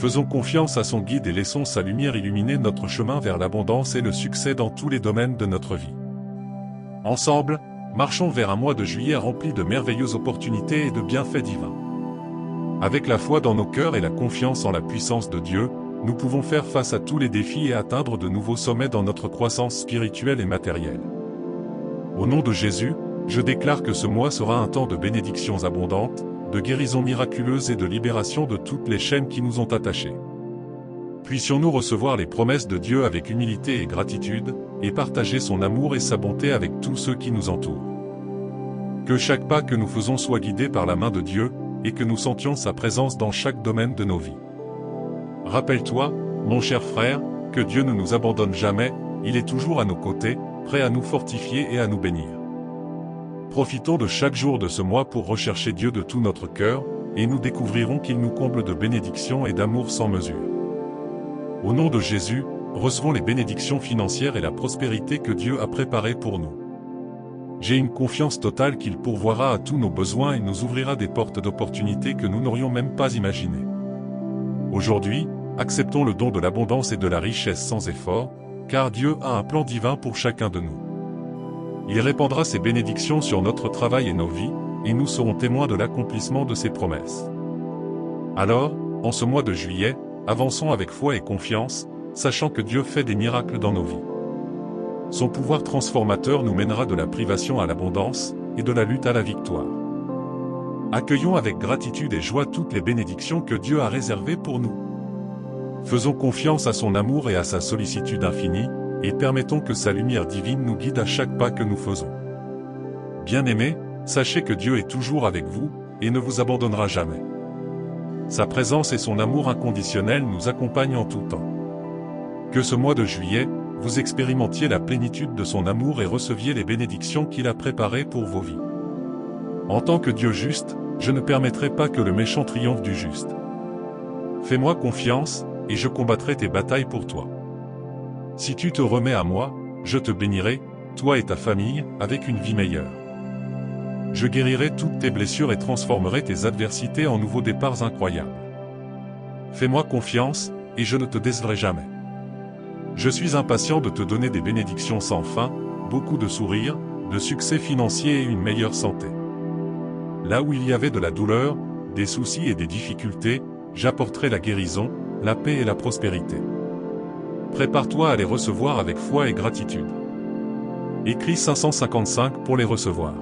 Faisons confiance à son guide et laissons sa lumière illuminer notre chemin vers l'abondance et le succès dans tous les domaines de notre vie. Ensemble, marchons vers un mois de juillet rempli de merveilleuses opportunités et de bienfaits divins. Avec la foi dans nos cœurs et la confiance en la puissance de Dieu, nous pouvons faire face à tous les défis et atteindre de nouveaux sommets dans notre croissance spirituelle et matérielle. Au nom de Jésus, je déclare que ce mois sera un temps de bénédictions abondantes, de guérisons miraculeuses et de libération de toutes les chaînes qui nous ont attachés. Puissions-nous recevoir les promesses de Dieu avec humilité et gratitude, et partager son amour et sa bonté avec tous ceux qui nous entourent. Que chaque pas que nous faisons soit guidé par la main de Dieu, et que nous sentions sa présence dans chaque domaine de nos vies. Rappelle-toi, mon cher frère, que Dieu ne nous abandonne jamais, il est toujours à nos côtés, prêt à nous fortifier et à nous bénir. Profitons de chaque jour de ce mois pour rechercher Dieu de tout notre cœur, et nous découvrirons qu'il nous comble de bénédictions et d'amour sans mesure. Au nom de Jésus, recevons les bénédictions financières et la prospérité que Dieu a préparées pour nous. J'ai une confiance totale qu'il pourvoira à tous nos besoins et nous ouvrira des portes d'opportunités que nous n'aurions même pas imaginées. Aujourd'hui, acceptons le don de l'abondance et de la richesse sans effort, car Dieu a un plan divin pour chacun de nous. Il répandra ses bénédictions sur notre travail et nos vies, et nous serons témoins de l'accomplissement de ses promesses. Alors, en ce mois de juillet, avançons avec foi et confiance, sachant que Dieu fait des miracles dans nos vies. Son pouvoir transformateur nous mènera de la privation à l'abondance, et de la lutte à la victoire. Accueillons avec gratitude et joie toutes les bénédictions que Dieu a réservées pour nous. Faisons confiance à son amour et à sa sollicitude infinie, et permettons que sa lumière divine nous guide à chaque pas que nous faisons. Bien-aimés, sachez que Dieu est toujours avec vous, et ne vous abandonnera jamais. Sa présence et son amour inconditionnel nous accompagnent en tout temps. Que ce mois de juillet, vous expérimentiez la plénitude de son amour et receviez les bénédictions qu'il a préparées pour vos vies. En tant que Dieu juste, je ne permettrai pas que le méchant triomphe du juste. Fais-moi confiance, et je combattrai tes batailles pour toi. Si tu te remets à moi, je te bénirai, toi et ta famille, avec une vie meilleure. Je guérirai toutes tes blessures et transformerai tes adversités en nouveaux départs incroyables. Fais-moi confiance, et je ne te décevrai jamais. Je suis impatient de te donner des bénédictions sans fin, beaucoup de sourires, de succès financiers et une meilleure santé. Là où il y avait de la douleur, des soucis et des difficultés, j'apporterai la guérison, la paix et la prospérité. Prépare-toi à les recevoir avec foi et gratitude. Écris 555 pour les recevoir.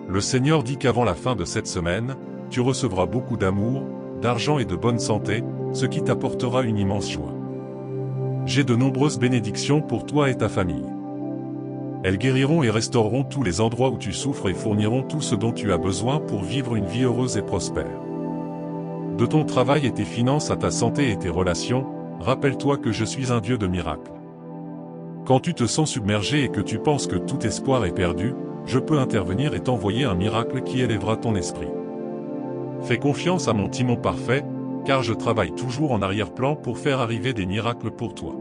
Le Seigneur dit qu'avant la fin de cette semaine, tu recevras beaucoup d'amour, d'argent et de bonne santé, ce qui t'apportera une immense joie. J'ai de nombreuses bénédictions pour toi et ta famille. Elles guériront et restaureront tous les endroits où tu souffres et fourniront tout ce dont tu as besoin pour vivre une vie heureuse et prospère. De ton travail et tes finances à ta santé et tes relations, rappelle-toi que je suis un Dieu de miracles. Quand tu te sens submergé et que tu penses que tout espoir est perdu, je peux intervenir et t'envoyer un miracle qui élèvera ton esprit. Fais confiance à mon timon parfait, car je travaille toujours en arrière-plan pour faire arriver des miracles pour toi.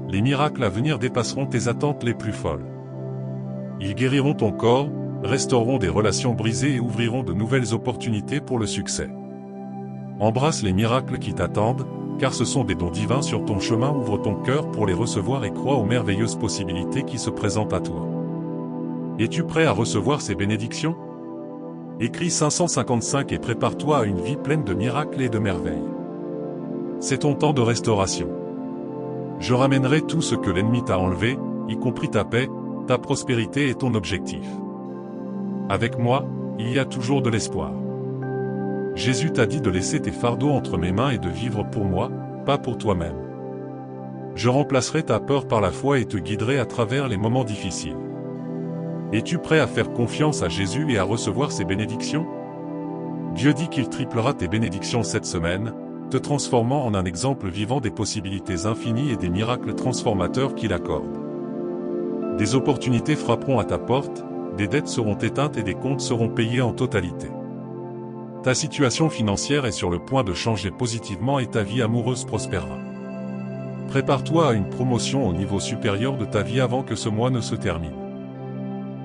Les miracles à venir dépasseront tes attentes les plus folles. Ils guériront ton corps, restaureront des relations brisées et ouvriront de nouvelles opportunités pour le succès. Embrasse les miracles qui t'attendent, car ce sont des dons divins sur ton chemin. Ouvre ton cœur pour les recevoir et crois aux merveilleuses possibilités qui se présentent à toi. Es-tu prêt à recevoir ces bénédictions? Écris 555 et prépare-toi à une vie pleine de miracles et de merveilles. C'est ton temps de restauration. Je ramènerai tout ce que l'ennemi t'a enlevé, y compris ta paix, ta prospérité et ton objectif. Avec moi, il y a toujours de l'espoir. Jésus t'a dit de laisser tes fardeaux entre mes mains et de vivre pour moi, pas pour toi-même. Je remplacerai ta peur par la foi et te guiderai à travers les moments difficiles. Es-tu prêt à faire confiance à Jésus et à recevoir ses bénédictions? Dieu dit qu'il triplera tes bénédictions cette semaine, te transformant en un exemple vivant des possibilités infinies et des miracles transformateurs qu'il accorde. Des opportunités frapperont à ta porte, des dettes seront éteintes et des comptes seront payés en totalité. Ta situation financière est sur le point de changer positivement et ta vie amoureuse prospérera. Prépare-toi à une promotion au niveau supérieur de ta vie avant que ce mois ne se termine.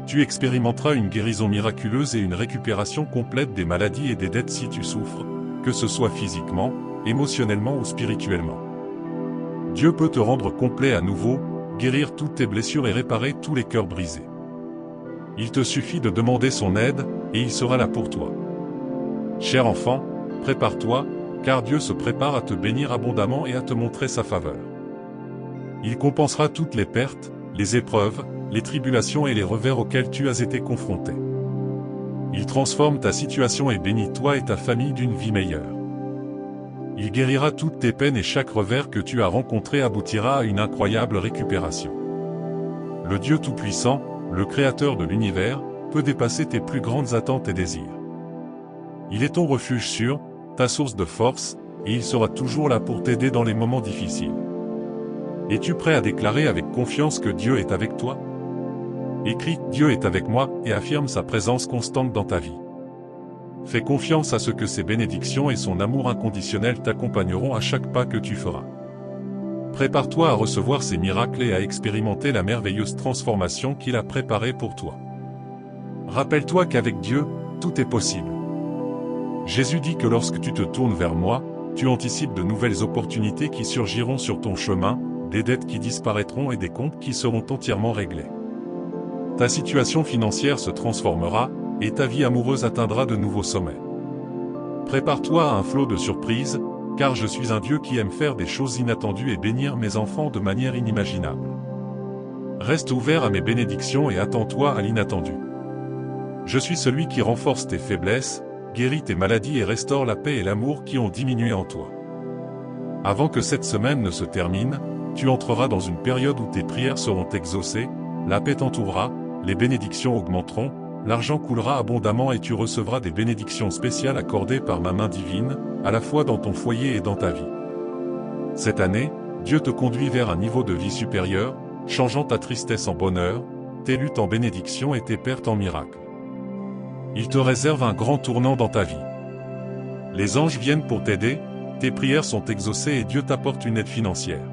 Tu expérimenteras une guérison miraculeuse et une récupération complète des maladies et des dettes si tu souffres, que ce soit physiquement, émotionnellement ou spirituellement. Dieu peut te rendre complet à nouveau, guérir toutes tes blessures et réparer tous les cœurs brisés. Il te suffit de demander son aide, et il sera là pour toi. Cher enfant, prépare-toi, car Dieu se prépare à te bénir abondamment et à te montrer sa faveur. Il compensera toutes les pertes, les épreuves, les tribulations et les revers auxquels tu as été confronté. Il transforme ta situation et bénit toi et ta famille d'une vie meilleure. Il guérira toutes tes peines et chaque revers que tu as rencontré aboutira à une incroyable récupération. Le Dieu Tout-Puissant, le Créateur de l'univers, peut dépasser tes plus grandes attentes et désirs. Il est ton refuge sûr, ta source de force, et il sera toujours là pour t'aider dans les moments difficiles. Es-tu prêt à déclarer avec confiance que Dieu est avec toi? Écris « Dieu est avec moi » et affirme sa présence constante dans ta vie. Fais confiance à ce que ses bénédictions et son amour inconditionnel t'accompagneront à chaque pas que tu feras. Prépare-toi à recevoir ces miracles et à expérimenter la merveilleuse transformation qu'il a préparée pour toi. Rappelle-toi qu'avec Dieu, tout est possible. Jésus dit que lorsque tu te tournes vers moi, tu anticipes de nouvelles opportunités qui surgiront sur ton chemin, des dettes qui disparaîtront et des comptes qui seront entièrement réglés. Ta situation financière se transformera, et ta vie amoureuse atteindra de nouveaux sommets. Prépare-toi à un flot de surprises, car je suis un Dieu qui aime faire des choses inattendues et bénir mes enfants de manière inimaginable. Reste ouvert à mes bénédictions et attends-toi à l'inattendu. Je suis celui qui renforce tes faiblesses, guérit tes maladies et restaure la paix et l'amour qui ont diminué en toi. Avant que cette semaine ne se termine, tu entreras dans une période où tes prières seront exaucées, la paix t'entourera, les bénédictions augmenteront, l'argent coulera abondamment et tu recevras des bénédictions spéciales accordées par ma main divine, à la fois dans ton foyer et dans ta vie. Cette année, Dieu te conduit vers un niveau de vie supérieur, changeant ta tristesse en bonheur, tes luttes en bénédiction et tes pertes en miracle. Il te réserve un grand tournant dans ta vie. Les anges viennent pour t'aider, tes prières sont exaucées et Dieu t'apporte une aide financière.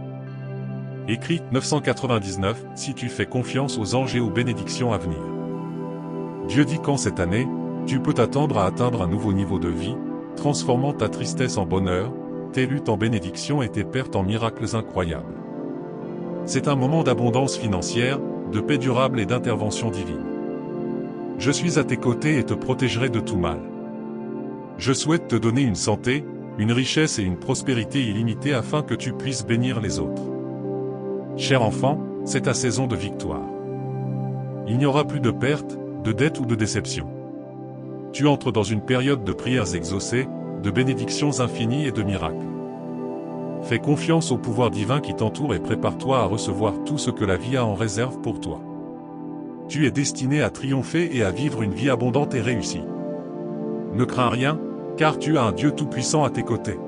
Écrit 999, si tu fais confiance aux anges et aux bénédictions à venir. Dieu dit qu'en cette année, tu peux t'attendre à atteindre un nouveau niveau de vie, transformant ta tristesse en bonheur, tes luttes en bénédiction et tes pertes en miracles incroyables. C'est un moment d'abondance financière, de paix durable et d'intervention divine. Je suis à tes côtés et te protégerai de tout mal. Je souhaite te donner une santé, une richesse et une prospérité illimitée afin que tu puisses bénir les autres. Cher enfant, c'est ta saison de victoire. Il n'y aura plus de pertes, de dettes ou de déceptions. Tu entres dans une période de prières exaucées, de bénédictions infinies et de miracles. Fais confiance au pouvoir divin qui t'entoure et prépare-toi à recevoir tout ce que la vie a en réserve pour toi. Tu es destiné à triompher et à vivre une vie abondante et réussie. Ne crains rien, car tu as un Dieu tout-puissant à tes côtés.